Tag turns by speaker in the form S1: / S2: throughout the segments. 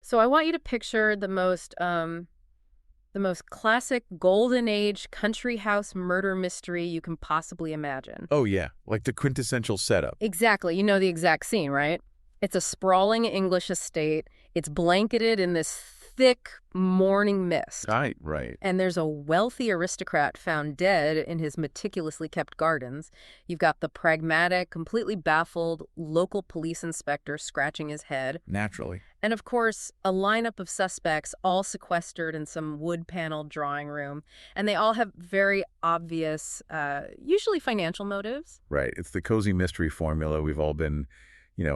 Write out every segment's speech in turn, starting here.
S1: So I want you to picture the most classic golden age country house murder mystery you can possibly imagine.
S2: Oh, yeah, like the quintessential setup.
S1: Exactly. You know the exact scene, right? It's a sprawling English estate. It's blanketed in this thick morning mist.
S2: Right.
S1: And there's a wealthy aristocrat found dead in his meticulously kept gardens. You've got the pragmatic, completely baffled local police inspector scratching his head.
S2: Naturally.
S1: And of course, a lineup of suspects all sequestered in some wood-paneled drawing room. And they all have very obvious, usually financial motives.
S2: Right. It's the cozy mystery formula we've all been,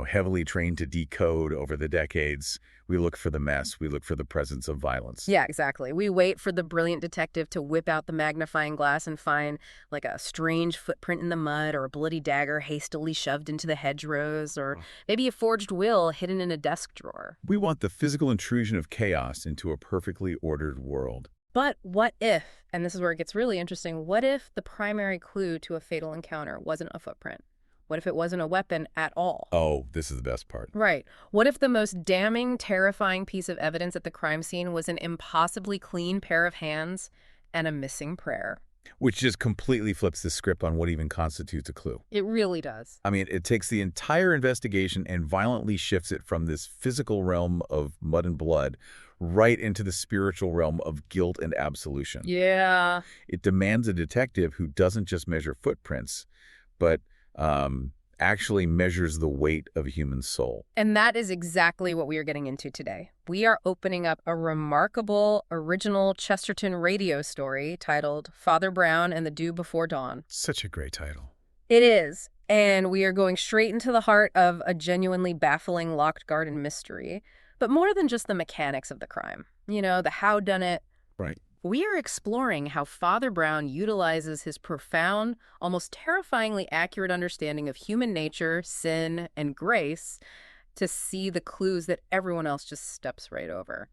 S2: heavily trained to decode over the decades. We look for the mess. We look for the presence of violence.
S1: Yeah, exactly. We wait for the brilliant detective to whip out the magnifying glass and find, like, a strange footprint in the mud or a bloody dagger hastily shoved into the hedgerows or maybe a forged will hidden in a desk drawer.
S2: We want the physical intrusion of chaos into a perfectly ordered world.
S1: But what if, and this is where it gets really interesting, what if the primary clue to a fatal encounter wasn't a footprint? What if it wasn't a weapon at all?
S2: Oh, this is the best part.
S1: Right. What if the most damning, terrifying piece of evidence at the crime scene was an impossibly clean pair of hands and a missing prayer?
S2: Which just completely flips the script on what even constitutes a clue.
S1: It really does.
S2: I mean, it takes the entire investigation and violently shifts it from this physical realm of mud and blood right into the spiritual realm of guilt and absolution.
S1: Yeah.
S2: It demands a detective who doesn't just measure footprints, but actually measures the weight of a human soul.
S1: And that is exactly what we are getting into today. We are opening up a remarkable, original Chesterton radio story titled Father Brown and the Dew Before Dawn.
S2: Such a great title.
S1: It is. And we are going straight into the heart of a genuinely baffling locked garden mystery. But more than just the mechanics of the crime. The howdunit.
S2: Right.
S1: We are exploring how Father Brown utilizes his profound, almost terrifyingly accurate understanding of human nature, sin, and grace to see the clues that everyone else just steps right over.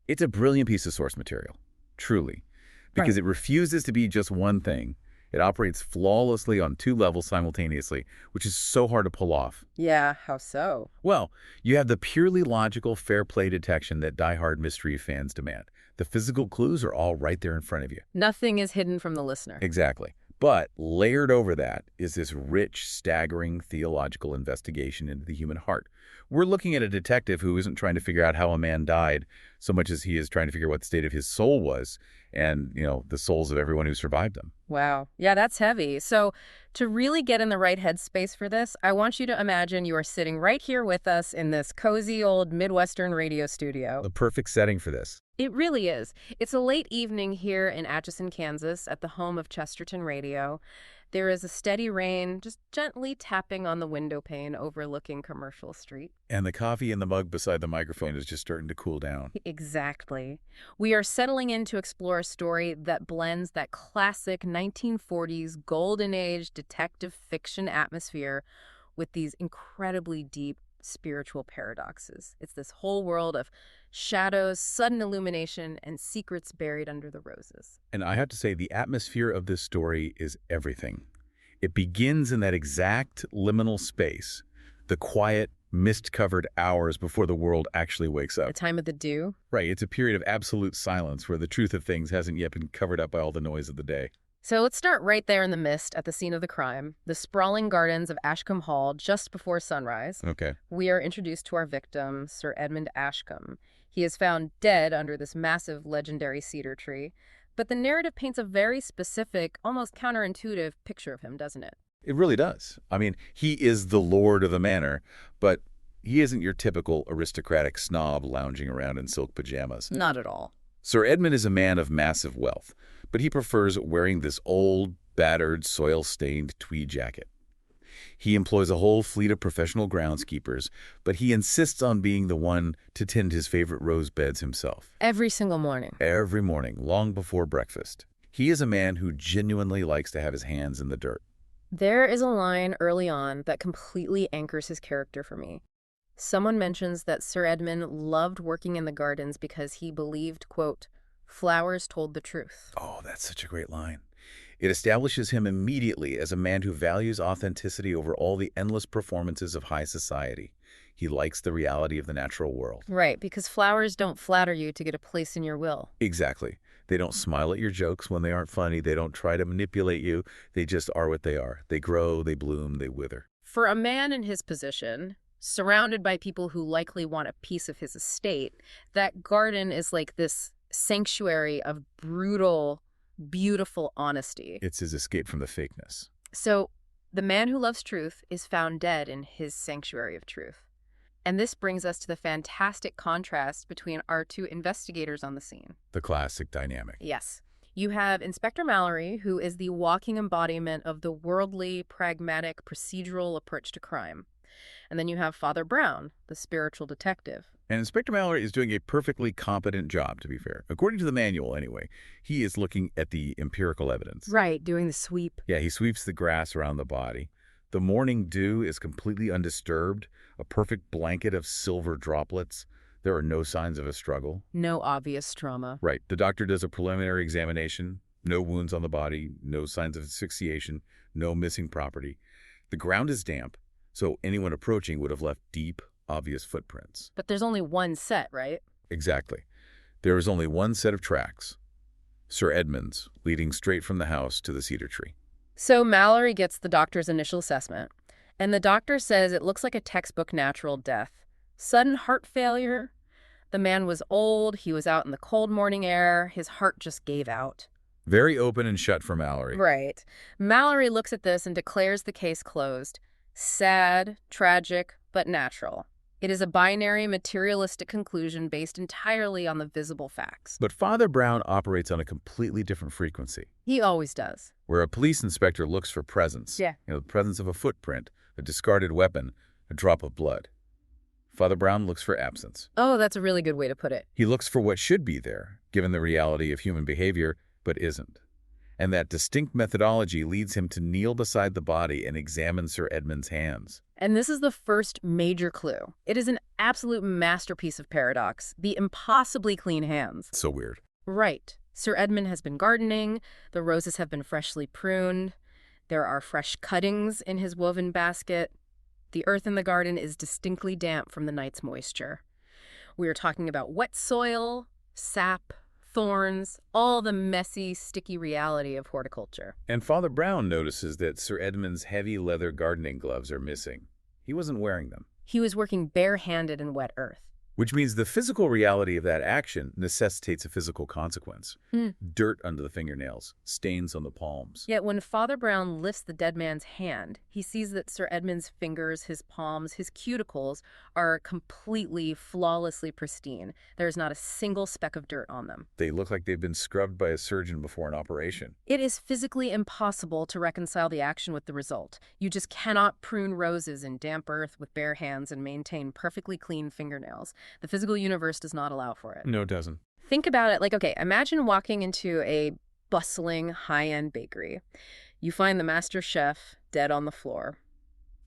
S2: It's a brilliant piece of source material, truly, because It refuses to be just one thing. It operates flawlessly on two levels simultaneously, which is so hard to pull off.
S1: Yeah, how so?
S2: Well, you have the purely logical, fair play detection that diehard mystery fans demand. The physical clues are all right there in front of you.
S1: Nothing is hidden from the listener.
S2: Exactly. But layered over that is this rich, staggering theological investigation into the human heart. We're looking at a detective who isn't trying to figure out how a man died so much as he is trying to figure what the state of his soul was and, the souls of everyone who survived him.
S1: Wow. Yeah, that's heavy. So to really get in the right headspace for this, I want you to imagine you are sitting right here with us in this cozy old Midwestern radio studio.
S2: The perfect setting for this.
S1: It really is. It's a late evening here in Atchison, Kansas, at the home of Chesterton Radio. There is a steady rain just gently tapping on the window pane overlooking Commercial Street.
S2: And the coffee in the mug beside the microphone is just starting to cool down.
S1: Exactly. We are settling in to explore a story that blends that classic 1940s golden age detective fiction atmosphere with these incredibly deep spiritual paradoxes. It's this whole world of shadows, sudden illumination, and secrets buried under the roses.
S2: And I have to say, the atmosphere of this story is everything. It begins in that exact liminal space, the quiet, mist-covered hours before the world actually wakes up.
S1: The time of the dew?
S2: Right, it's a period of absolute silence where the truth of things hasn't yet been covered up by all the noise of the day.
S1: So let's start right there in the mist at the scene of the crime, the sprawling gardens of Ashcombe Hall just before sunrise.
S2: Okay.
S1: We are introduced to our victim, Sir Edmund Ashcombe. He is found dead under this massive legendary cedar tree, but the narrative paints a very specific, almost counterintuitive picture of him, doesn't it?
S2: It really does. I mean, he is the lord of the manor, but he isn't your typical aristocratic snob lounging around in silk pajamas.
S1: Not at all.
S2: Sir Edmund is a man of massive wealth, but he prefers wearing this old, battered, soil-stained tweed jacket. He employs a whole fleet of professional groundskeepers, but he insists on being the one to tend his favorite rose beds himself.
S1: Every single morning.
S2: Every morning, long before breakfast. He is a man who genuinely likes to have his hands in the dirt.
S1: There is a line early on that completely anchors his character for me. Someone mentions that Sir Edmund loved working in the gardens because he believed, quote, flowers told the truth.
S2: Oh, that's such a great line. It establishes him immediately as a man who values authenticity over all the endless performances of high society. He likes the reality of the natural world.
S1: Right, because flowers don't flatter you to get a place in your will.
S2: Exactly. They don't smile at your jokes when they aren't funny. They don't try to manipulate you. They just are what they are. They grow, they bloom, they wither.
S1: For a man in his position, surrounded by people who likely want a piece of his estate, that garden is like this sanctuary of brutal, beautiful honesty.
S2: It's his escape from the fakeness.
S1: So the man who loves truth is found dead in his sanctuary of truth. And this brings us to the fantastic contrast between our two investigators on the scene.
S2: The classic dynamic.
S1: Yes. You have Inspector Mallory, who is the walking embodiment of the worldly, pragmatic, procedural approach to crime. And then you have Father Brown, the spiritual detective.
S2: And Inspector Mallory is doing a perfectly competent job, to be fair. According to the manual, anyway. He is looking at the empirical evidence.
S1: Right, doing the sweep.
S2: Yeah, he sweeps the grass around the body. The morning dew is completely undisturbed, a perfect blanket of silver droplets. There are no signs of a struggle.
S1: No obvious trauma.
S2: Right. The doctor does a preliminary examination. No wounds on the body, no signs of asphyxiation, no missing property. The ground is damp, so anyone approaching would have left deep, obvious footprints.
S1: But there's only one set, right?
S2: Exactly. There is only one set of tracks. Sir Edmund's, leading straight from the house to the cedar tree.
S1: So Mallory gets the doctor's initial assessment, and the doctor says it looks like a textbook natural death. Sudden heart failure. The man was old, he was out in the cold morning air, his heart just gave out.
S2: Very open and shut for Mallory.
S1: Right. Mallory looks at this and declares the case closed. Sad, tragic, but natural. It is a binary, materialistic conclusion based entirely on the visible facts.
S2: But Father Brown operates on a completely different frequency.
S1: He always does.
S2: Where a police inspector looks for presence.
S1: Yeah.
S2: The presence of a footprint, a discarded weapon, a drop of blood. Father Brown looks for absence.
S1: Oh, that's a really good way to put it.
S2: He looks for what should be there, given the reality of human behavior, but isn't. And that distinct methodology leads him to kneel beside the body and examine Sir Edmund's hands.
S1: And this is the first major clue. It is an absolute masterpiece of paradox, the impossibly clean hands.
S2: So weird.
S1: Right. Sir Edmund has been gardening, the roses have been freshly pruned, there are fresh cuttings in his woven basket. The earth in the garden is distinctly damp from the night's moisture. We are talking about wet soil, sap, thorns, all the messy, sticky reality of horticulture.
S2: And Father Brown notices that Sir Edmund's heavy leather gardening gloves are missing. He wasn't wearing them.
S1: He was working barehanded in wet earth.
S2: Which means the physical reality of that action necessitates a physical consequence. Dirt under the fingernails, stains on the palms.
S1: Yet when Father Brown lifts the dead man's hand, he sees that Sir Edmund's fingers, his palms, his cuticles are completely, flawlessly pristine. There's not a single speck of dirt on them.
S2: They look like they've been scrubbed by a surgeon before an operation.
S1: It is physically impossible to reconcile the action with the result. You just cannot prune roses in damp earth with bare hands and maintain perfectly clean fingernails. The physical universe does not allow for it.
S2: No, it doesn't.
S1: Think about it like, okay, imagine walking into a bustling, high-end bakery. You find the master chef dead on the floor.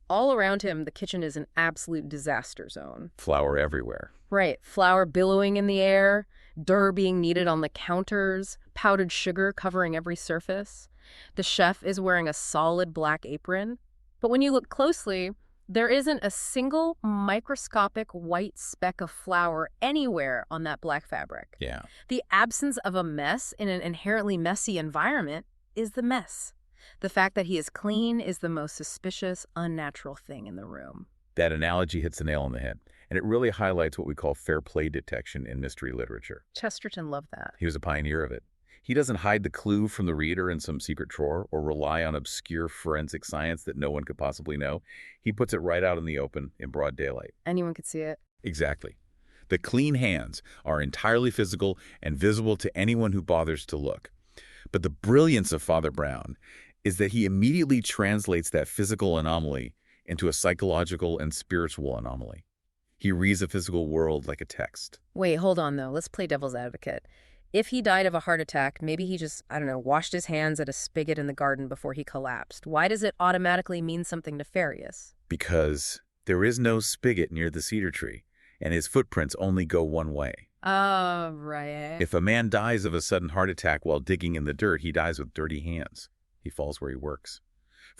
S1: All around him, the kitchen is an absolute disaster zone.
S2: Flour everywhere.
S1: Right. Flour billowing in the air, dough being kneaded on the counters, powdered sugar covering every surface. The chef is wearing a solid black apron. But when you look closely, there isn't a single microscopic white speck of flour anywhere on that black fabric.
S2: Yeah.
S1: The absence of a mess in an inherently messy environment is the mess. The fact that he is clean is the most suspicious, unnatural thing in the room.
S2: That analogy hits the nail on the head, and it really highlights what we call fair play detection in mystery literature.
S1: Chesterton loved that.
S2: He was a pioneer of it. He doesn't hide the clue from the reader in some secret drawer or rely on obscure forensic science that no one could possibly know. He puts it right out in the open in broad daylight.
S1: Anyone could see it.
S2: Exactly. The clean hands are entirely physical and visible to anyone who bothers to look. But the brilliance of Father Brown is that he immediately translates that physical anomaly into a psychological and spiritual anomaly. He reads the physical world like a text.
S1: Wait, hold on, though. Let's play devil's advocate. If he died of a heart attack, maybe he just, washed his hands at a spigot in the garden before he collapsed. Why does it automatically mean something nefarious?
S2: Because there is no spigot near the cedar tree, and his footprints only go one way.
S1: Oh, right.
S2: If a man dies of a sudden heart attack while digging in the dirt, he dies with dirty hands. He falls where he works.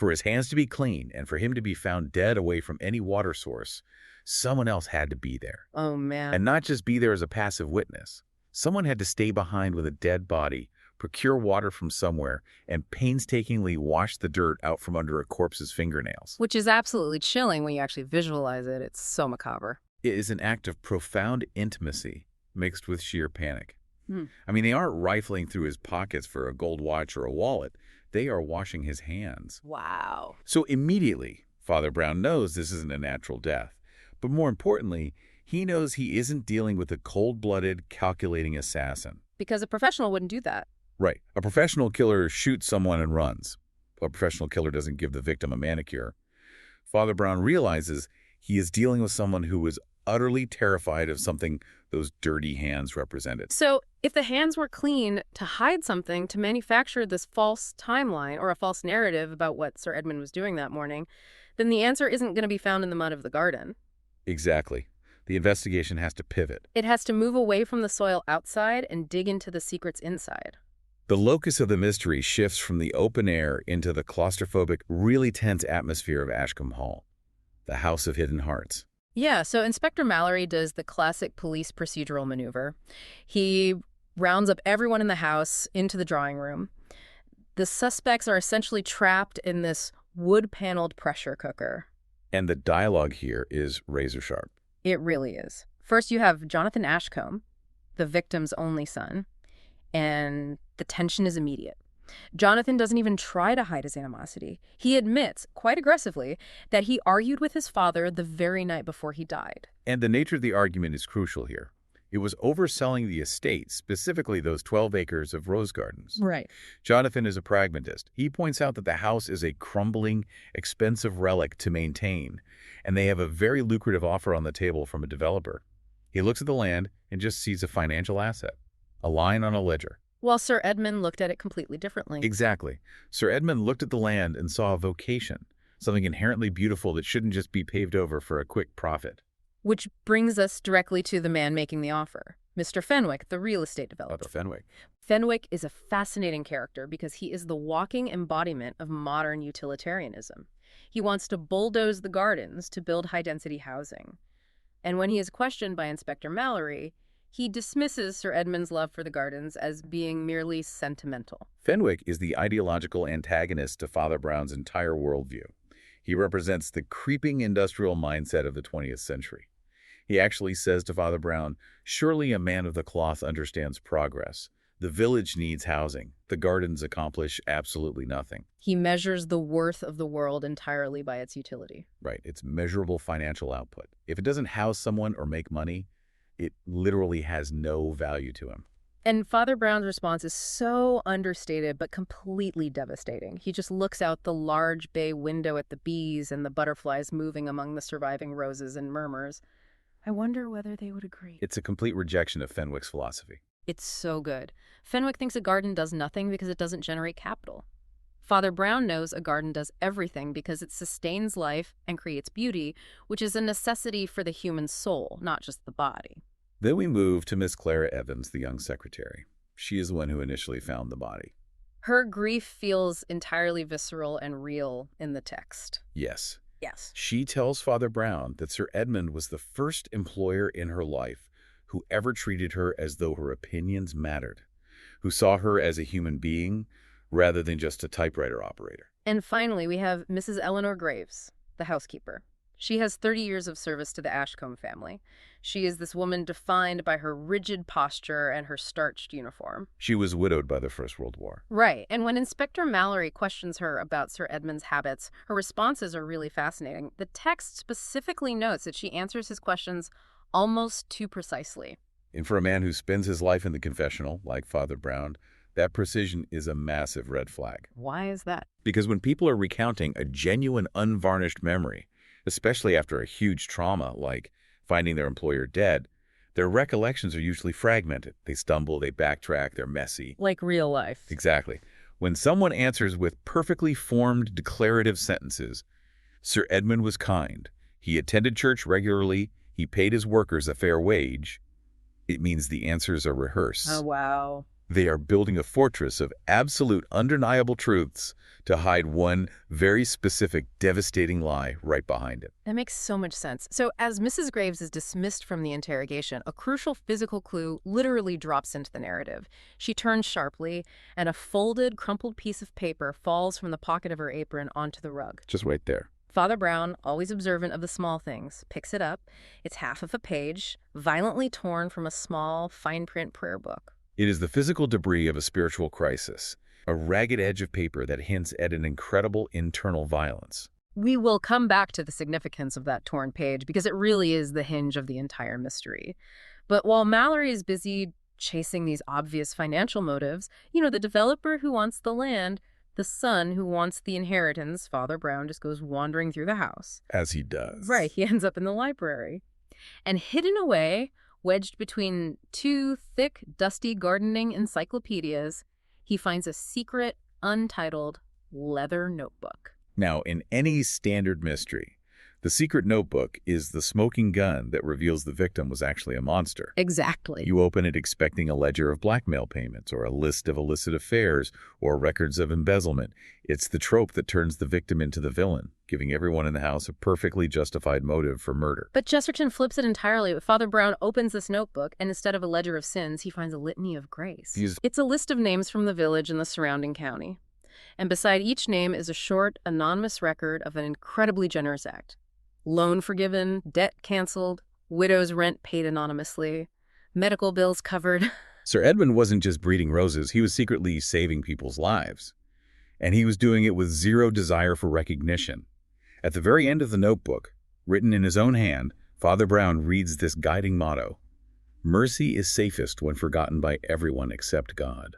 S2: For his hands to be clean and for him to be found dead away from any water source, someone else had to be there.
S1: Oh, man.
S2: And not just be there as a passive witness. Someone had to stay behind with a dead body, procure water from somewhere, and painstakingly wash the dirt out from under a corpse's fingernails.
S1: Which is absolutely chilling when you actually visualize it. It's so macabre.
S2: It is an act of profound intimacy mixed with sheer panic.
S1: Hmm.
S2: I mean, they aren't rifling through his pockets for a gold watch or a wallet. They are washing his hands.
S1: Wow.
S2: So immediately, Father Brown knows this isn't a natural death. But more importantly, he knows he isn't dealing with a cold-blooded, calculating assassin.
S1: Because a professional wouldn't do that.
S2: Right. A professional killer shoots someone and runs. A professional killer doesn't give the victim a manicure. Father Brown realizes he is dealing with someone who is utterly terrified of something those dirty hands represented.
S1: So if the hands were clean to hide something, to manufacture this false timeline or a false narrative about what Sir Edmund was doing that morning, then the answer isn't going to be found in the mud of the garden.
S2: Exactly. The investigation has to pivot.
S1: It has to move away from the soil outside and dig into the secrets inside.
S2: The locus of the mystery shifts from the open air into the claustrophobic, really tense atmosphere of Ashcombe Hall, the House of Hidden Hearts.
S1: Yeah, so Inspector Mallory does the classic police procedural maneuver. He rounds up everyone in the house into the drawing room. The suspects are essentially trapped in this wood-paneled pressure cooker.
S2: And the dialogue here is razor sharp.
S1: It really is. First, you have Jonathan Ashcombe, the victim's only son, and the tension is immediate. Jonathan doesn't even try to hide his animosity. He admits, quite aggressively, that he argued with his father the very night before he died.
S2: And the nature of the argument is crucial here. It was overselling the estate, specifically those 12 acres of rose gardens.
S1: Right.
S2: Jonathan is a pragmatist. He points out that the house is a crumbling, expensive relic to maintain, and they have a very lucrative offer on the table from a developer. He looks at the land and just sees a financial asset, a line on a ledger.
S1: While Sir Edmund looked at it completely differently.
S2: Exactly. Sir Edmund looked at the land and saw a vocation, something inherently beautiful that shouldn't just be paved over for a quick profit.
S1: Which brings us directly to the man making the offer, Mr. Fenwick, the real estate developer.
S2: Fenwick.
S1: Fenwick is a fascinating character because he is the walking embodiment of modern utilitarianism. He wants to bulldoze the gardens to build high-density housing. And when he is questioned by Inspector Mallory, he dismisses Sir Edmund's love for the gardens as being merely sentimental.
S2: Fenwick is the ideological antagonist to Father Brown's entire worldview. He represents the creeping industrial mindset of the 20th century. He actually says to Father Brown, "Surely a man of the cloth understands progress. The village needs housing. The gardens accomplish absolutely nothing."
S1: He measures the worth of the world entirely by its utility.
S2: Right. It's measurable financial output. If it doesn't house someone or make money, it literally has no value to him.
S1: And Father Brown's response is so understated but completely devastating. He just looks out the large bay window at the bees and the butterflies moving among the surviving roses and murmurs, "I wonder whether they would agree."
S2: It's a complete rejection of Fenwick's philosophy.
S1: It's so good. Fenwick thinks a garden does nothing because it doesn't generate capital. Father Brown knows a garden does everything because it sustains life and creates beauty, which is a necessity for the human soul, not just the body.
S2: Then we move to Miss Clara Evans, the young secretary. She is the one who initially found the body.
S1: Her grief feels entirely visceral and real in the text.
S2: Yes.
S1: Yes.
S2: She tells Father Brown that Sir Edmund was the first employer in her life who ever treated her as though her opinions mattered, who saw her as a human being rather than just a typewriter operator.
S1: And finally, we have Mrs. Eleanor Graves, the housekeeper. She has 30 years of service to the Ashcombe family. She is this woman defined by her rigid posture and her starched uniform.
S2: She was widowed by the First World War.
S1: Right, and when Inspector Mallory questions her about Sir Edmund's habits, her responses are really fascinating. The text specifically notes that she answers his questions almost too precisely.
S2: And for a man who spends his life in the confessional, like Father Brown, that precision is a massive red flag.
S1: Why is that?
S2: Because when people are recounting a genuine, unvarnished memory, especially after a huge trauma like finding their employer dead, their recollections are usually fragmented. They stumble, they backtrack, they're messy.
S1: Like real life.
S2: Exactly. When someone answers with perfectly formed declarative sentences, "Sir Edmund was kind. He attended church regularly. He paid his workers a fair wage," it means the answers are rehearsed.
S1: Oh, wow.
S2: They are building a fortress of absolute, undeniable truths to hide one very specific, devastating lie right behind it.
S1: That makes so much sense. So as Mrs. Graves is dismissed from the interrogation, a crucial physical clue literally drops into the narrative. She turns sharply, and a folded, crumpled piece of paper falls from the pocket of her apron onto the rug.
S2: Just wait there.
S1: Father Brown, always observant of the small things, picks it up. It's half of a page, violently torn from a small, fine-print prayer book.
S2: It is the physical debris of a spiritual crisis, a ragged edge of paper that hints at an incredible internal violence.
S1: We will come back to the significance of that torn page because it really is the hinge of the entire mystery. But while Mallory is busy chasing these obvious financial motives, the developer who wants the land, the son who wants the inheritance, Father Brown just goes wandering through the house.
S2: As he does.
S1: Right, he ends up in the library. And hidden away, wedged between two thick, dusty gardening encyclopedias, he finds a secret, untitled leather notebook.
S2: Now, in any standard mystery, the secret notebook is the smoking gun that reveals the victim was actually a monster.
S1: Exactly.
S2: You open it expecting a ledger of blackmail payments or a list of illicit affairs or records of embezzlement. It's the trope that turns the victim into the villain, giving everyone in the house a perfectly justified motive for murder.
S1: But Chesterton flips it entirely. Father Brown opens this notebook, and instead of a ledger of sins, he finds a litany of grace. It's a list of names from the village and the surrounding county. And beside each name is a short, anonymous record of an incredibly generous act. Loan forgiven, debt canceled, widow's rent paid anonymously, medical bills covered.
S2: Sir Edmund wasn't just breeding roses, he was secretly saving people's lives. And he was doing it with zero desire for recognition. At the very end of the notebook, written in his own hand, Father Brown reads this guiding motto: "Mercy is safest when forgotten by everyone except God."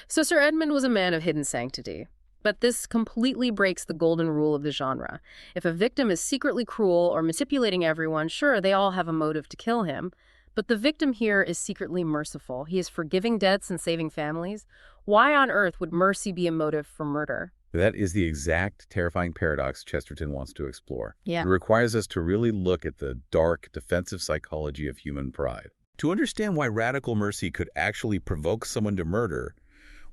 S1: So Sir Edmund was a man of hidden sanctity. But this completely breaks the golden rule of the genre. If a victim is secretly cruel or manipulating everyone, sure, they all have a motive to kill him. But the victim here is secretly merciful. He is forgiving debts and saving families. Why on earth would mercy be a motive for murder?
S2: That is the exact terrifying paradox Chesterton wants to explore.
S1: Yeah.
S2: It requires us to really look at the dark, defensive psychology of human pride. To understand why radical mercy could actually provoke someone to murder,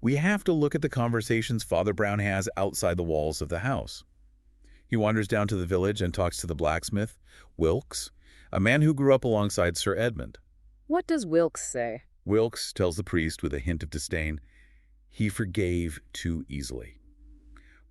S2: we have to look at the conversations Father Brown has outside the walls of the house. He wanders down to the village and talks to the blacksmith, Wilkes, a man who grew up alongside Sir Edmund.
S1: What does Wilkes say?
S2: Wilkes tells the priest with a hint of disdain, he forgave too easily.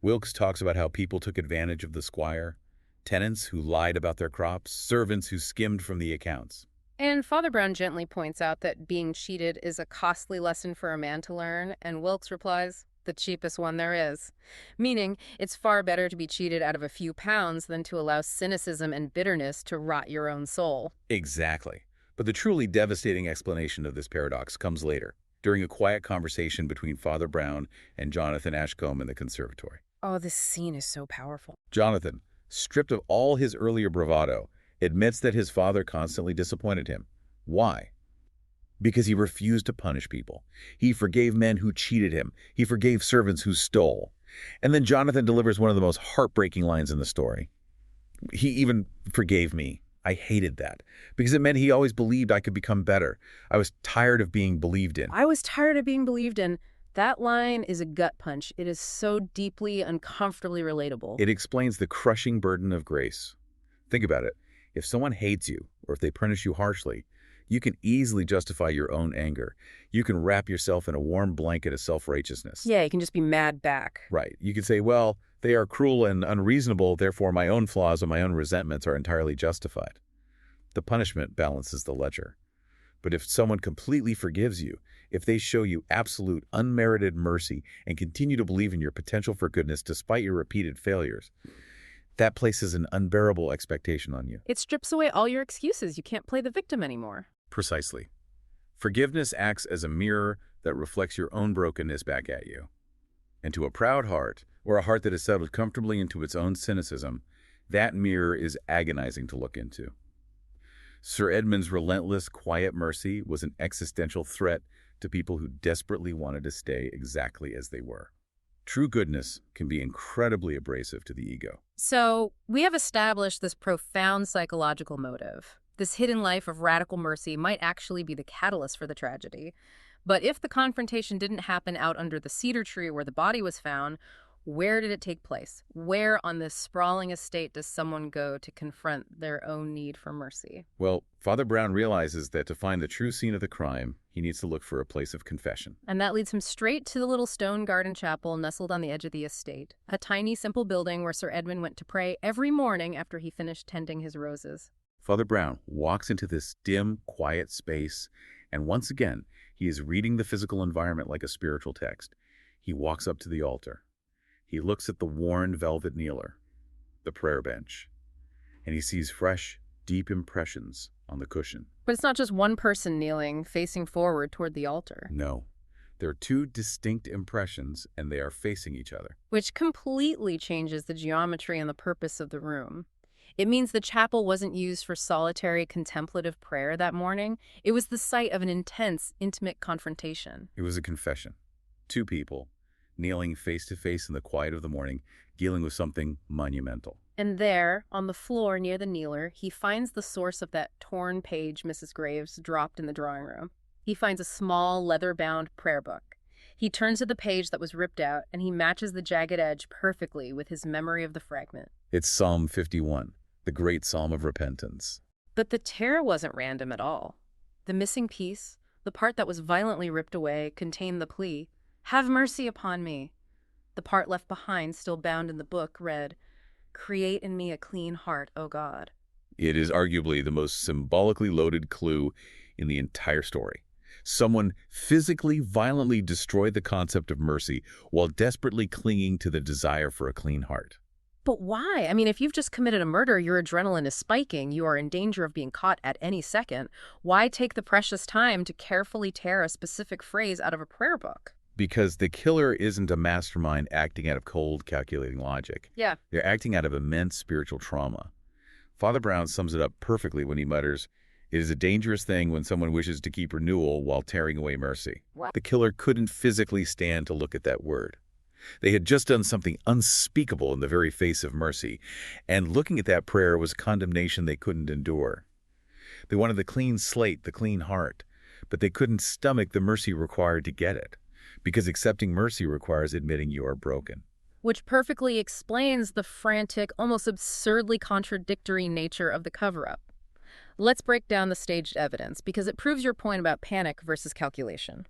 S2: Wilkes talks about how people took advantage of the squire, tenants who lied about their crops, servants who skimmed from the accounts.
S1: And Father Brown gently points out that being cheated is a costly lesson for a man to learn, and Wilkes replies, the cheapest one there is. Meaning, it's far better to be cheated out of a few pounds than to allow cynicism and bitterness to rot your own soul.
S2: Exactly. But the truly devastating explanation of this paradox comes later, during a quiet conversation between Father Brown and Jonathan Ashcombe in the conservatory.
S1: Oh, this scene is so powerful.
S2: Jonathan, stripped of all his earlier bravado, admits that his father constantly disappointed him. Why? Because he refused to punish people. He forgave men who cheated him. He forgave servants who stole. And then Jonathan delivers one of the most heartbreaking lines in the story. He even forgave me. I hated that because it meant he always believed I could become better. I was tired of being believed in.
S1: I was tired of being believed in. That line is a gut punch. It is so deeply, uncomfortably relatable.
S2: It explains the crushing burden of grace. Think about it. If someone hates you, or if they punish you harshly, you can easily justify your own anger. You can wrap yourself in a warm blanket of self-righteousness.
S1: Yeah, you can just be mad back.
S2: Right. You can say, well, they are cruel and unreasonable, therefore my own flaws and my own resentments are entirely justified. The punishment balances the ledger. But if someone completely forgives you, if they show you absolute, unmerited mercy and continue to believe in your potential for goodness despite your repeated failures, that places an unbearable expectation on you.
S1: It strips away all your excuses. You can't play the victim anymore.
S2: Precisely. Forgiveness acts as a mirror that reflects your own brokenness back at you. And to a proud heart, or a heart that has settled comfortably into its own cynicism, that mirror is agonizing to look into. Sir Edmund's relentless, quiet mercy was an existential threat to people who desperately wanted to stay exactly as they were. True goodness can be incredibly abrasive to the ego.
S1: So, we have established this profound psychological motive. This hidden life of radical mercy might actually be the catalyst for the tragedy. But if the confrontation didn't happen out under the cedar tree where the body was found, where did it take place? Where on this sprawling estate does someone go to confront their own need for mercy?
S2: Well, Father Brown realizes that to find the true scene of the crime, he needs to look for a place of confession.
S1: And that leads him straight to the little stone garden chapel nestled on the edge of the estate, a tiny, simple building where Sir Edmund went to pray every morning after he finished tending his roses.
S2: Father Brown walks into this dim, quiet space, and once again, he is reading the physical environment like a spiritual text. He walks up to the altar. He looks at the worn velvet kneeler, the prayer bench, and he sees fresh, deep impressions on the cushion.
S1: But it's not just one person kneeling, facing forward toward the altar.
S2: No. There are two distinct impressions, and they are facing each other.
S1: Which completely changes the geometry and the purpose of the room. It means the chapel wasn't used for solitary contemplative prayer that morning. It was the site of an intense, intimate confrontation.
S2: It was a confession. Two people, kneeling face to face in the quiet of the morning, dealing with something monumental.
S1: And there, on the floor near the kneeler, he finds the source of that torn page Mrs. Graves dropped in the drawing room. He finds a small, leather-bound prayer book. He turns to the page that was ripped out, and he matches the jagged edge perfectly with his memory of the fragment.
S2: It's Psalm 51, the great psalm of repentance.
S1: But the tear wasn't random at all. The missing piece, the part that was violently ripped away, contained the plea, "Have mercy upon me." The part left behind, still bound in the book, read, "Create in me a clean heart, O God."
S2: It is arguably the most symbolically loaded clue in the entire story. Someone physically, violently destroyed the concept of mercy while desperately clinging to the desire for a clean heart.
S1: But why? I mean, if you've just committed a murder, your adrenaline is spiking, you are in danger of being caught at any second. Why take the precious time to carefully tear a specific phrase out of a prayer book?
S2: Because the killer isn't a mastermind acting out of cold, calculating logic.
S1: Yeah.
S2: They're acting out of immense spiritual trauma. Father Brown sums it up perfectly when he mutters, "It is a dangerous thing when someone wishes to keep renewal while tearing away mercy."
S1: What?
S2: The killer couldn't physically stand to look at that word. They had just done something unspeakable in the very face of mercy, and looking at that prayer was condemnation they couldn't endure. They wanted the clean slate, the clean heart, but they couldn't stomach the mercy required to get it, because accepting mercy requires admitting you are broken.
S1: Which perfectly explains the frantic, almost absurdly contradictory nature of the cover-up. Let's break down the staged evidence, because it proves your point about panic versus calculation.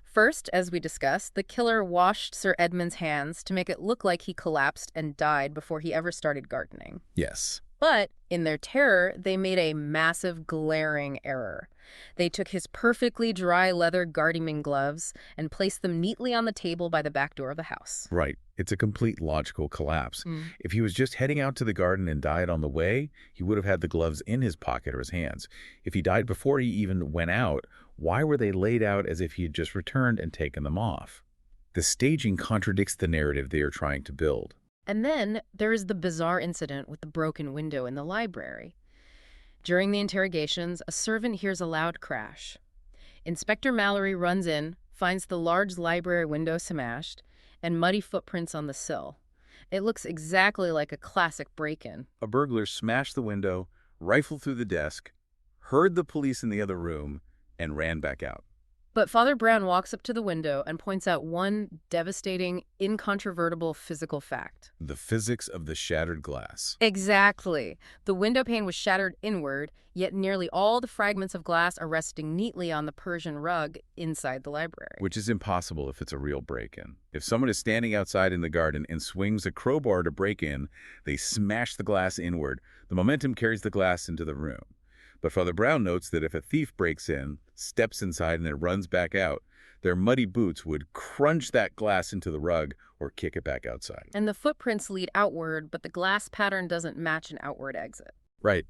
S1: First, as we discussed, the killer washed Sir Edmund's hands to make it look like he collapsed and died before he ever started gardening.
S2: Yes.
S1: But in their terror, they made a massive, glaring error. They took his perfectly dry leather gardening gloves and placed them neatly on the table by the back door of the house.
S2: Right. It's a complete logical collapse. If he was just heading out to the garden and died on the way, he would have had the gloves in his pocket or his hands. If he died before he even went out, why were they laid out as if he had just returned and taken them off? The staging contradicts the narrative they are trying to build.
S1: And then there is the bizarre incident with the broken window in the library. During the interrogations, a servant hears a loud crash. Inspector Mallory runs in, finds the large library window smashed, and muddy footprints on the sill. It looks exactly like a classic break-in.
S2: A burglar smashed the window, rifled through the desk, heard the police in the other room, and ran back out.
S1: But Father Brown walks up to the window and points out one devastating, incontrovertible physical fact.
S2: The physics of the shattered glass.
S1: Exactly. The window pane was shattered inward, yet nearly all the fragments of glass are resting neatly on the Persian rug inside the library.
S2: Which is impossible if it's a real break-in. If someone is standing outside in the garden and swings a crowbar to break in, they smash the glass inward. The momentum carries the glass into the room. But Father Brown notes that if a thief breaks in, steps inside, and then runs back out, their muddy boots would crunch that glass into the rug or kick it back outside.
S1: And the footprints lead outward, but the glass pattern doesn't match an outward exit.
S2: Right.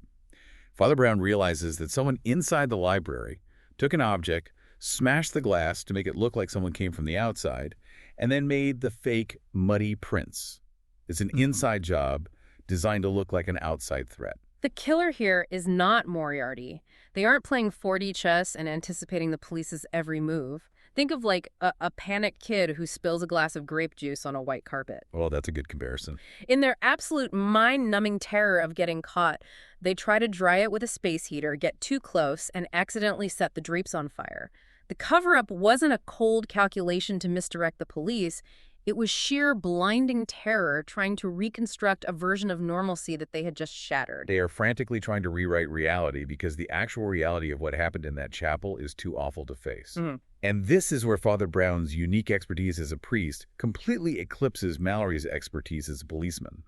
S2: Father Brown realizes that someone inside the library took an object, smashed the glass to make it look like someone came from the outside, and then made the fake muddy prints. It's an inside job designed to look like an outside threat.
S1: The killer here is not Moriarty. They aren't playing 4D chess and anticipating the police's every move. Think of like a panicked kid who spills a glass of grape juice on a white carpet.
S2: Well, that's a good comparison.
S1: In their absolute mind-numbing terror of getting caught, they try to dry it with a space heater, get too close, and accidentally set the drapes on fire. The cover-up wasn't a cold calculation to misdirect the police. It was sheer blinding terror trying to reconstruct a version of normalcy that they had just shattered.
S2: They are frantically trying to rewrite reality because the actual reality of what happened in that chapel is too awful to face. And this is where Father Brown's unique expertise as a priest completely eclipses Mallory's expertise as a policeman.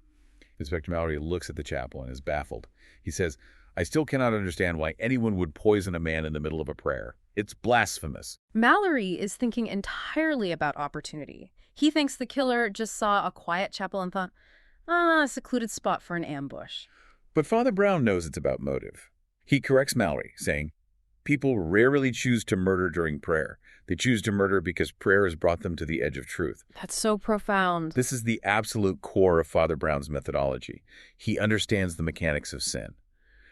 S2: Inspector Mallory looks at the chapel and is baffled. He says, "I still cannot understand why anyone would poison a man in the middle of a prayer. It's blasphemous."
S1: Mallory is thinking entirely about opportunity. He thinks the killer just saw a quiet chapel and thought, a secluded spot for an ambush.
S2: But Father Brown knows it's about motive. He corrects Mallory, saying, "People rarely choose to murder during prayer. They choose to murder because prayer has brought them to the edge of truth."
S1: That's so profound.
S2: This is the absolute core of Father Brown's methodology. He understands the mechanics of sin.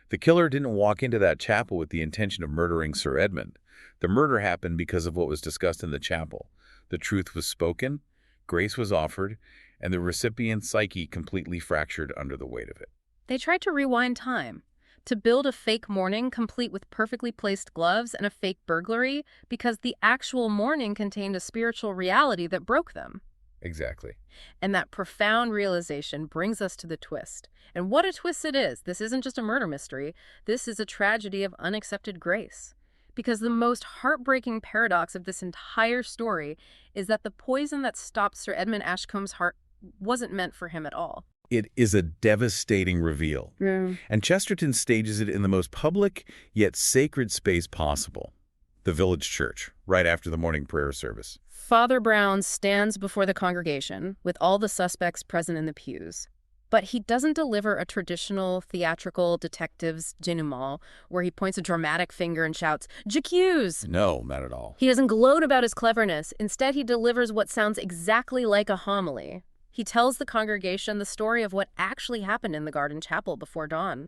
S2: The killer didn't walk into that chapel with the intention of murdering Sir Edmund. The murder happened because of what was discussed in the chapel. The truth was spoken, grace was offered, and the recipient's psyche completely fractured under the weight of it.
S1: They tried to rewind time, to build a fake mourning complete with perfectly placed gloves and a fake burglary because the actual mourning contained a spiritual reality that broke them.
S2: Exactly.
S1: And that profound realization brings us to the twist. And what a twist it is. This isn't just a murder mystery. This is a tragedy of unaccepted grace. Because the most heartbreaking paradox of this entire story is that the poison that stopped Sir Edmund Ashcombe's heart wasn't meant for him at all.
S2: It is a devastating reveal. And Chesterton stages it in the most public yet sacred space possible, the village church, right after the morning prayer service.
S1: Father Brown stands before the congregation with all the suspects present in the pews. But he doesn't deliver a traditional theatrical detective's denouement where he points a dramatic finger and shouts, "J'accuse!"
S2: No, not at all.
S1: He doesn't gloat about his cleverness. Instead, he delivers what sounds exactly like a homily. He tells the congregation the story of what actually happened in the garden chapel before dawn.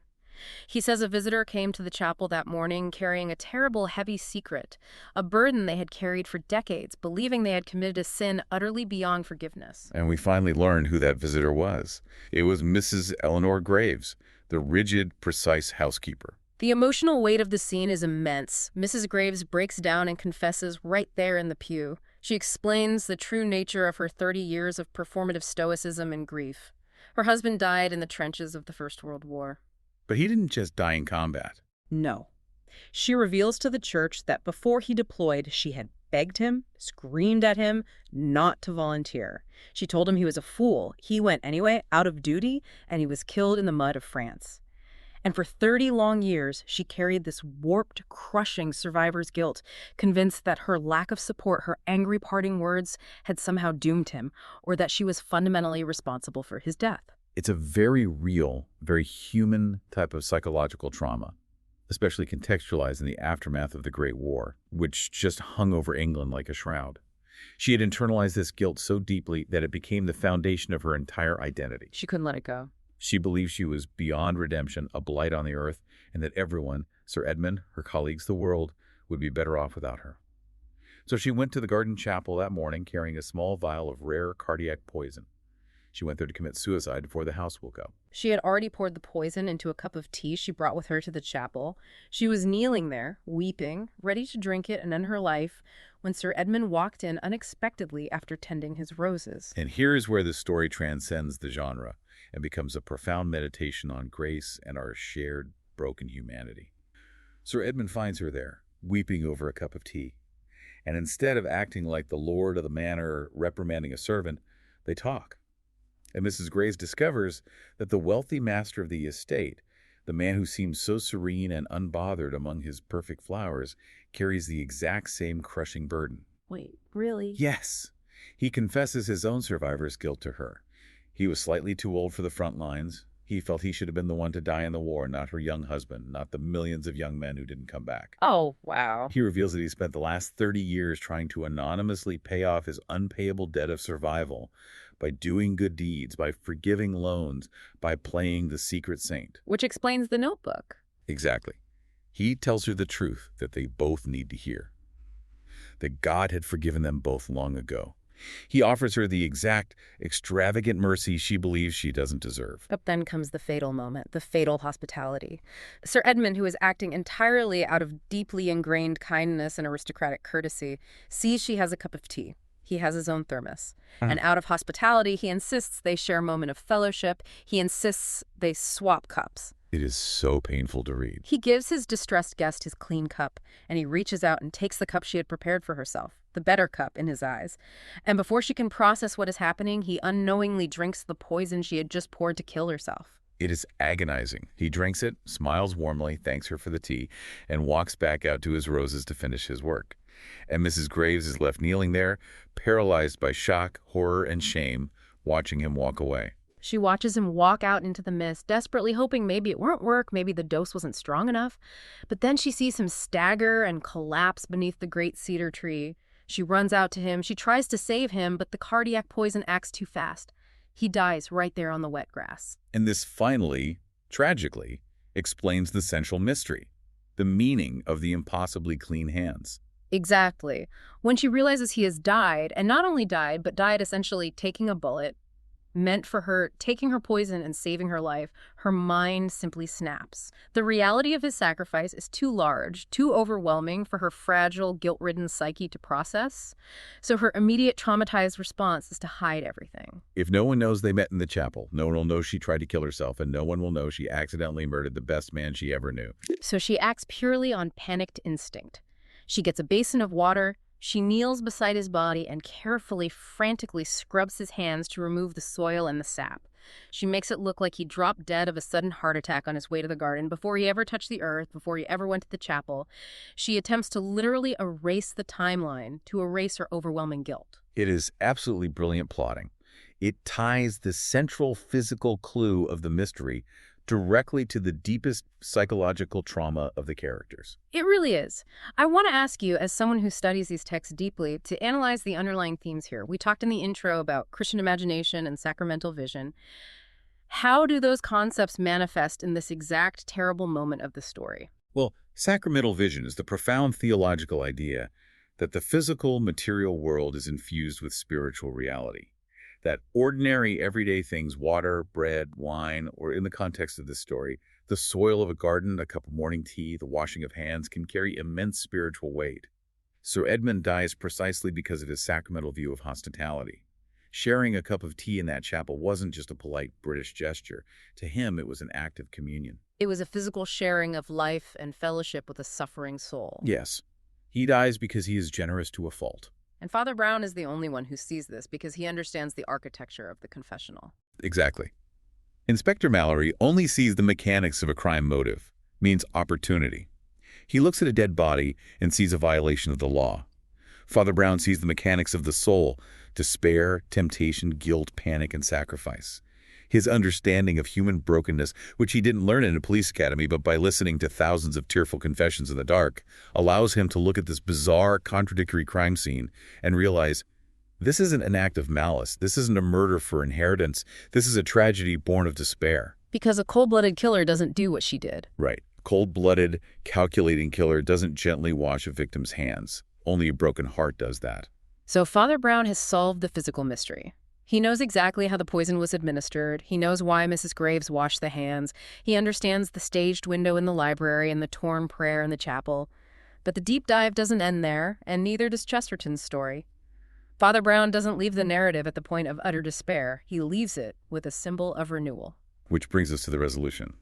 S1: He says a visitor came to the chapel that morning carrying a terrible, heavy secret, a burden they had carried for decades, believing they had committed a sin utterly beyond forgiveness.
S2: And we finally learned who that visitor was. It was Mrs. Eleanor Graves, the rigid, precise housekeeper.
S1: The emotional weight of the scene is immense. Mrs. Graves breaks down and confesses right there in the pew. She explains the true nature of her 30 years of performative stoicism and grief. Her husband died in the trenches of the First World War.
S2: But he didn't just die in combat.
S3: No. She reveals to the church that before he deployed, she had begged him, screamed at him, not to volunteer. She told him he was a fool. He went anyway, out of duty, and he was killed in the mud of France. And for 30 long years, she carried this warped, crushing survivor's guilt, convinced that her lack of support, her angry parting words, had somehow doomed him, or that she was fundamentally responsible for his death.
S2: It's a very real, very human type of psychological trauma, especially contextualized in the aftermath of the Great War, which just hung over England like a shroud. She had internalized this guilt so deeply that it became the foundation of her entire identity.
S1: She couldn't let it go.
S2: She believed she was beyond redemption, a blight on the earth, and that everyone, Sir Edmund, her colleagues, the world, would be better off without her. So she went to the garden chapel that morning carrying a small vial of rare cardiac poison. She went there to commit suicide before the house woke up.
S1: She had already poured the poison into a cup of tea she brought with her to the chapel. She was kneeling there, weeping, ready to drink it and end her life, when Sir Edmund walked in unexpectedly after tending his roses.
S2: And here's where the story transcends the genre and becomes a profound meditation on grace and our shared broken humanity. Sir Edmund finds her there, weeping over a cup of tea. And instead of acting like the lord of the manor reprimanding a servant, they talk. And Mrs. Graves discovers that the wealthy master of the estate, the man who seems so serene and unbothered among his perfect flowers, carries the exact same crushing burden.
S1: Wait, really?
S2: Yes. He confesses his own survivor's guilt to her. He was slightly too old for the front lines. He felt he should have been the one to die in the war, not her young husband, not the millions of young men who didn't come back.
S1: Oh, wow.
S2: He reveals that he spent the last 30 years trying to anonymously pay off his unpayable debt of survival by doing good deeds, by forgiving loans, by playing the secret saint.
S1: Which explains the notebook.
S2: Exactly. He tells her the truth that they both need to hear. that God had forgiven them both long ago. He offers her the exact, extravagant mercy she believes she doesn't deserve.
S1: But then comes the fatal moment, the fatal hospitality. Sir Edmund, who is acting entirely out of deeply ingrained kindness and aristocratic courtesy, sees she has a cup of tea. He has his own thermos. And out of hospitality, he insists they share a moment of fellowship. He insists they swap cups.
S2: It is so painful to read.
S1: He gives his distressed guest his clean cup, and he reaches out and takes the cup she had prepared for herself, the better cup in his eyes. And before she can process what is happening, he unknowingly drinks the poison she had just poured to kill herself.
S2: It is agonizing. He drinks it, smiles warmly, thanks her for the tea, and walks back out to his roses to finish his work. And Mrs. Graves is left kneeling there, paralyzed by shock, horror, and shame, watching him walk away.
S1: She watches him walk out into the mist, desperately hoping maybe it won't work, maybe the dose wasn't strong enough. But then she sees him stagger and collapse beneath the great cedar tree. She runs out to him. She tries to save him, but the cardiac poison acts too fast. He dies right there on the wet grass.
S2: And this finally, tragically, explains the central mystery, the meaning of the impossibly clean hands.
S1: Exactly. When she realizes he has died, and not only died, but died essentially taking a bullet, meant for her, taking her poison and saving her life, her mind simply snaps. The reality of his sacrifice is too large, too overwhelming for her fragile, guilt-ridden psyche to process. So her immediate traumatized response is to hide everything.
S2: If no one knows they met in the chapel, no one will know she tried to kill herself, and no one will know she accidentally murdered the best man she ever knew.
S1: So she acts purely on panicked instinct. She gets a basin of water. She kneels beside his body and carefully, frantically scrubs his hands to remove the soil and the sap. She makes it look like he dropped dead of a sudden heart attack on his way to the garden before he ever touched the earth, before he ever went to the chapel. She attempts to literally erase the timeline, to erase her overwhelming guilt.
S2: It is absolutely brilliant plotting. It ties the central physical clue of the mystery directly to the deepest psychological trauma of the characters.
S1: It really is. I want to ask you, as someone who studies these texts deeply, to analyze the underlying themes here. We talked in the intro about Christian imagination and sacramental vision. How do those concepts manifest in this exact terrible moment of the story?
S2: Well, sacramental vision is the profound theological idea that the physical, material world is infused with spiritual reality. That ordinary, everyday things, water, bread, wine, or in the context of this story, the soil of a garden, a cup of morning tea, the washing of hands, can carry immense spiritual weight. Sir Edmund dies precisely because of his sacramental view of hospitality. Sharing a cup of tea in that chapel wasn't just a polite British gesture. To him, it was an act of communion.
S1: It was a physical sharing of life and fellowship with a suffering soul.
S2: Yes, he dies because he is generous to a fault.
S1: And Father Brown is the only one who sees this because he understands the architecture of the confessional.
S2: Exactly. Inspector Mallory only sees the mechanics of a crime motive, means opportunity. He looks at a dead body and sees a violation of the law. Father Brown sees the mechanics of the soul, despair, temptation, guilt, panic, and sacrifice. His understanding of human brokenness, which he didn't learn in a police academy but by listening to thousands of tearful confessions in the dark, allows him to look at this bizarre, contradictory crime scene and realize this isn't an act of malice. This isn't a murder for inheritance. This is a tragedy born of despair.
S1: Because a cold-blooded killer doesn't do what she did.
S2: Right. Cold-blooded, calculating killer doesn't gently wash a victim's hands. Only a broken heart does that.
S1: So Father Brown has solved the physical mystery. He knows exactly how the poison was administered. He knows why Mrs. Graves washed the hands. He understands the staged window in the library and the torn prayer in the chapel. But the deep dive doesn't end there, and neither does Chesterton's story. Father Brown doesn't leave the narrative at the point of utter despair. He leaves it with a symbol of renewal.
S2: Which brings us to the resolution.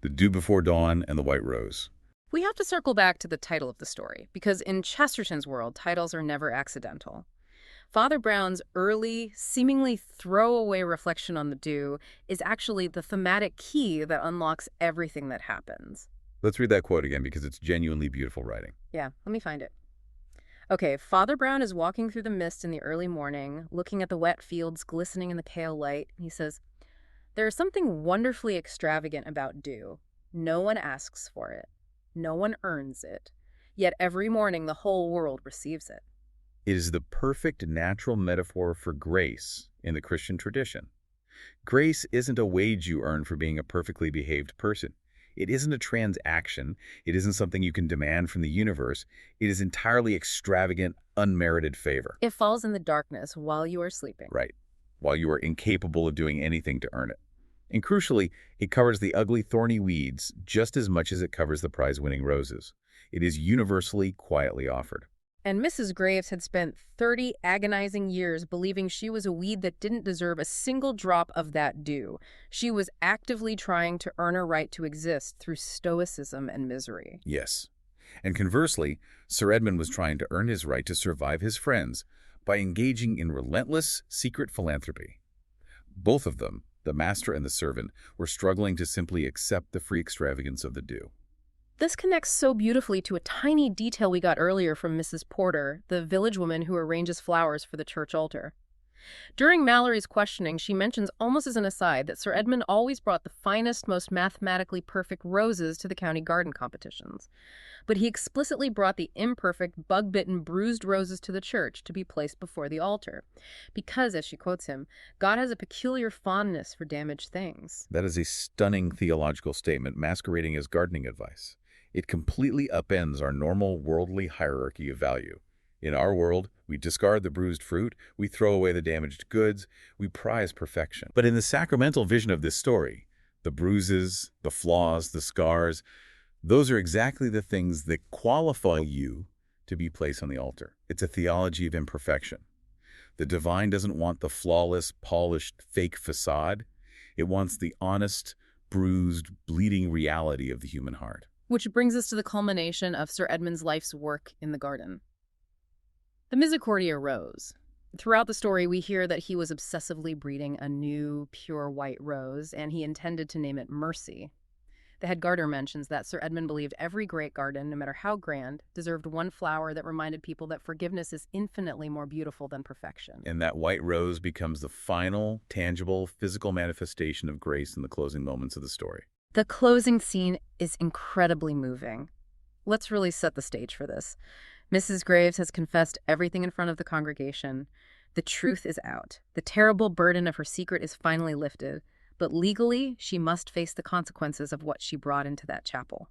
S2: The dew before dawn and the white rose.
S1: We have to circle back to the title of the story, because in Chesterton's world, titles are never accidental. Father Brown's early, seemingly throwaway reflection on the dew is actually the thematic key that unlocks everything that happens.
S2: Let's read that quote again because it's genuinely beautiful writing.
S1: Yeah, let me find it. Okay, Father Brown is walking through the mist in the early morning, looking at the wet fields glistening in the pale light. He says, "There is something wonderfully extravagant about dew. No one asks for it. No one earns it. Yet every morning the whole world receives it."
S2: It is the perfect natural metaphor for grace in the Christian tradition. Grace isn't a wage you earn for being a perfectly behaved person. It isn't a transaction. It isn't something you can demand from the universe. It is entirely extravagant, unmerited favor.
S1: It falls in the darkness while you are sleeping.
S2: Right. While you are incapable of doing anything to earn it. And crucially, it covers the ugly, thorny weeds just as much as it covers the prize-winning roses. It is universally, quietly offered.
S1: And Mrs. Graves had spent 30 agonizing years believing she was a weed that didn't deserve a single drop of that dew. She was actively trying to earn a right to exist through stoicism and misery.
S2: Yes. And conversely, Sir Edmund was trying to earn his right to survive his friends by engaging in relentless, secret philanthropy. Both of them, the master and the servant, were struggling to simply accept the free extravagance of the dew.
S1: This connects so beautifully to a tiny detail we got earlier from Mrs. Porter, the village woman who arranges flowers for the church altar. During Mallory's questioning, she mentions almost as an aside that Sir Edmund always brought the finest, most mathematically perfect roses to the county garden competitions. But he explicitly brought the imperfect, bug-bitten, bruised roses to the church to be placed before the altar. Because, as she quotes him, God has a peculiar fondness for damaged things.
S2: That is a stunning theological statement masquerading as gardening advice. It completely upends our normal worldly hierarchy of value. In our world, we discard the bruised fruit, we throw away the damaged goods, we prize perfection. But in the sacramental vision of this story, the bruises, the flaws, the scars, those are exactly the things that qualify you to be placed on the altar. It's a theology of imperfection. The divine doesn't want the flawless, polished, fake facade. It wants the honest, bruised, bleeding reality of the human heart.
S1: Which brings us to the culmination of Sir Edmund's life's work in the garden. The Misericordia rose. Throughout the story, we hear that he was obsessively breeding a new, pure white rose, and he intended to name it Mercy. The head gardener mentions that Sir Edmund believed every great garden, no matter how grand, deserved one flower that reminded people that forgiveness is infinitely more beautiful than perfection.
S2: And that white rose becomes the final, tangible, physical manifestation of grace in the closing moments of the story.
S1: The closing scene is incredibly moving. Let's really set the stage for this. Mrs. Graves has confessed everything in front of the congregation. The truth is out. The terrible burden of her secret is finally lifted. But legally, she must face the consequences of what she brought into that chapel.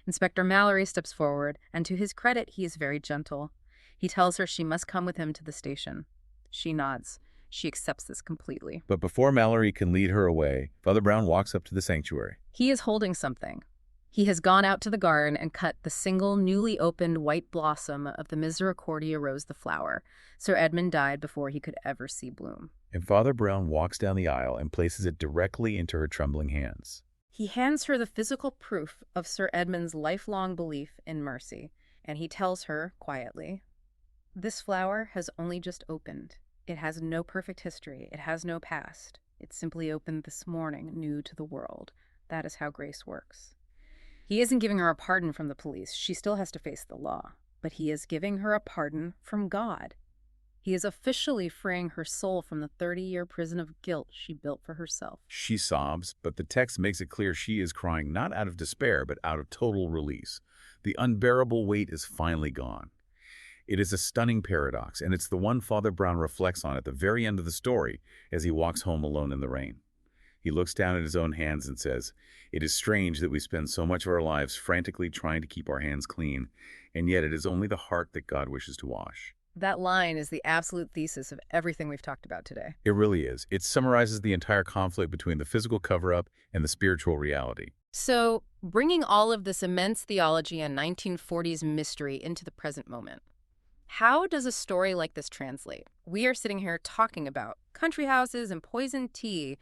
S1: Inspector Mallory steps forward, and to his credit, he is very gentle. He tells her she must come with him to the station. She nods. She accepts this completely.
S2: But before Mallory can lead her away, Father Brown walks up to the sanctuary.
S1: He is holding something. He has gone out to the garden and cut the single newly opened white blossom of the Misericordia rose, the flower. Sir Edmund died before he could ever see bloom.
S2: And Father Brown walks down the aisle and places it directly into her trembling hands.
S1: He hands her the physical proof of Sir Edmund's lifelong belief in mercy, and he tells her, quietly, "This flower has only just opened. It has no perfect history. It has no past. It simply opened this morning, new to the world. That is how grace works." He isn't giving her a pardon from the police. She still has to face the law. But he is giving her a pardon from God. He is officially freeing her soul from the 30-year prison of guilt she built for herself.
S2: She sobs, but the text makes it clear she is crying not out of despair, but out of total release. The unbearable weight is finally gone. It is a stunning paradox, and it's the one Father Brown reflects on at the very end of the story as he walks home alone in the rain. He looks down at his own hands and says, "It is strange that we spend so much of our lives frantically trying to keep our hands clean, and yet it is only the heart that God wishes to wash."
S1: That line is the absolute thesis of everything we've talked about today.
S2: It really is. It summarizes the entire conflict between the physical cover-up and the spiritual reality.
S1: So, bringing all of this immense theology and 1940s mystery into the present moment, how does a story like this translate? We are sitting here talking about country houses and poisoned tea,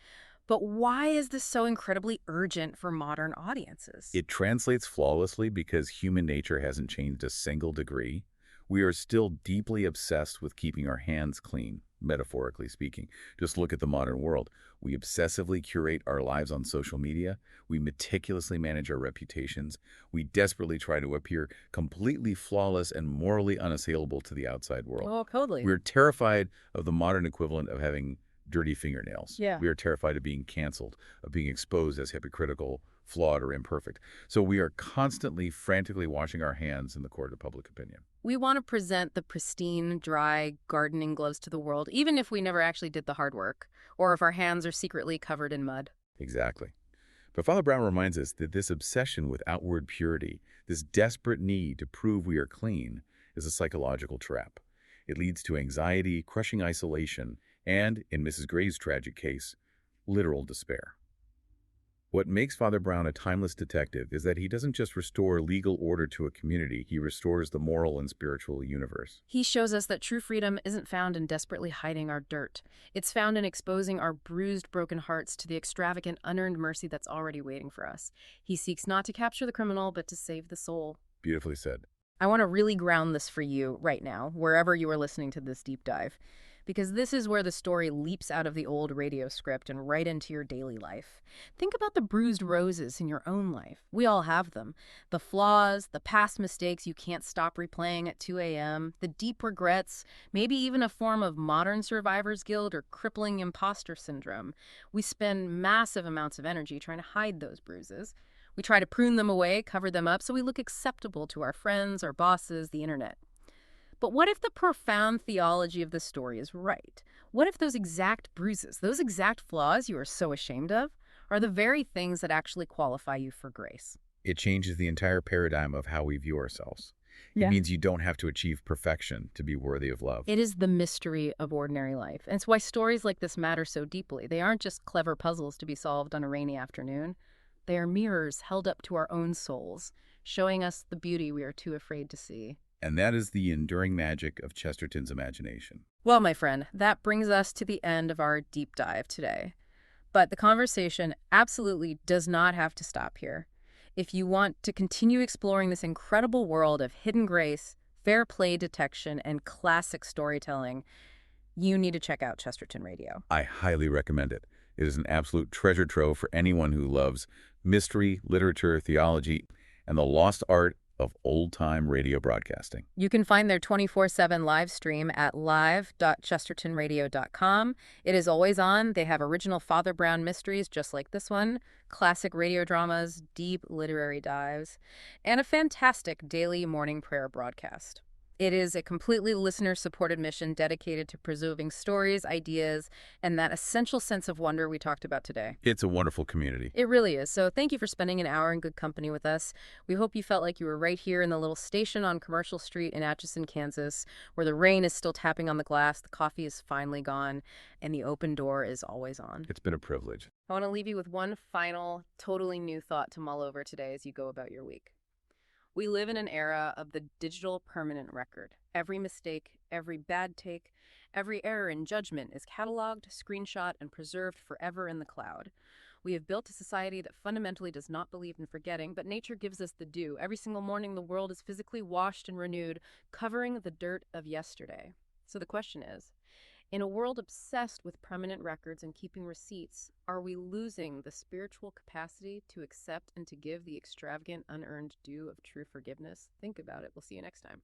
S1: but why is this so incredibly urgent for modern audiences?
S2: It translates flawlessly because human nature hasn't changed a single degree. We are still deeply obsessed with keeping our hands clean, metaphorically speaking. Just look at the modern world. We obsessively curate our lives on social media. We meticulously manage our reputations. We desperately try to appear completely flawless and morally unassailable to the outside world.
S1: Oh, totally.
S2: We're terrified of the modern equivalent of having dirty fingernails.
S1: Yeah.
S2: We are terrified of being canceled, of being exposed as hypocritical, flawed, or imperfect. So we are constantly, frantically washing our hands in the court of public opinion.
S1: We want to present the pristine, dry gardening gloves to the world, even if we never actually did the hard work, or if our hands are secretly covered in mud.
S2: Exactly. But Father Brown reminds us that this obsession with outward purity, this desperate need to prove we are clean, is a psychological trap. It leads to anxiety, crushing isolation, and, in Mrs. Gray's tragic case, literal despair. What makes Father Brown a timeless detective is that he doesn't just restore legal order to a community, he restores the moral and spiritual universe.
S1: He shows us that true freedom isn't found in desperately hiding our dirt. It's found in exposing our bruised, broken hearts to the extravagant, unearned mercy that's already waiting for us. He seeks not to capture the criminal, but to save the soul.
S2: Beautifully said.
S1: I want to really ground this for you right now, wherever you are listening to this deep dive, because this is where the story leaps out of the old radio script and right into your daily life. Think about the bruised roses in your own life. We all have them. The flaws, the past mistakes you can't stop replaying at 2 a.m., the deep regrets, maybe even a form of modern survivor's guilt or crippling imposter syndrome. We spend massive amounts of energy trying to hide those bruises. We try to prune them away, cover them up, so we look acceptable to our friends, our bosses, the internet. But what if the profound theology of the story is right? What if those exact bruises, those exact flaws you are so ashamed of, are the very things that actually qualify you for grace?
S2: It changes the entire paradigm of how we view ourselves.
S3: Yeah.
S2: It means you don't have to achieve perfection to be worthy of love.
S1: It is the mystery of ordinary life. And it's why stories like this matter so deeply. They aren't just clever puzzles to be solved on a rainy afternoon. They are mirrors held up to our own souls, showing us the beauty we are too afraid to see.
S2: And that is the enduring magic of Chesterton's imagination.
S1: Well, my friend, that brings us to the end of our deep dive today. But the conversation absolutely does not have to stop here. If you want to continue exploring this incredible world of hidden grace, fair play detection, and classic storytelling, you need to check out Chesterton Radio.
S2: I highly recommend it. It is an absolute treasure trove for anyone who loves mystery, literature, theology, and the lost art of old-time radio broadcasting.
S1: You can find their 24/7 live stream at live.chestertonradio.com. It is always on. They have original Father Brown mysteries just like this one, classic radio dramas, deep literary dives, and a fantastic daily morning prayer broadcast. It is a completely listener-supported mission dedicated to preserving stories, ideas, and that essential sense of wonder we talked about today.
S2: It's a wonderful community.
S1: It really is. So thank you for spending an hour in good company with us. We hope you felt like you were right here in the little station on Commercial Street in Atchison, Kansas, where the rain is still tapping on the glass, the coffee is finally gone, and the open door is always on.
S2: It's been a privilege.
S1: I want to leave you with one final, totally new thought to mull over today as you go about your week. We live in an era of the digital permanent record. Every mistake, every bad take, every error in judgment is cataloged, screenshot, and preserved forever in the cloud. We have built a society that fundamentally does not believe in forgetting, but nature gives us the due. Every single morning, the world is physically washed and renewed, covering the dirt of yesterday. So the question is, in a world obsessed with permanent records and keeping receipts, are we losing the spiritual capacity to accept and to give the extravagant, unearned due of true forgiveness? Think about it. We'll see you next time.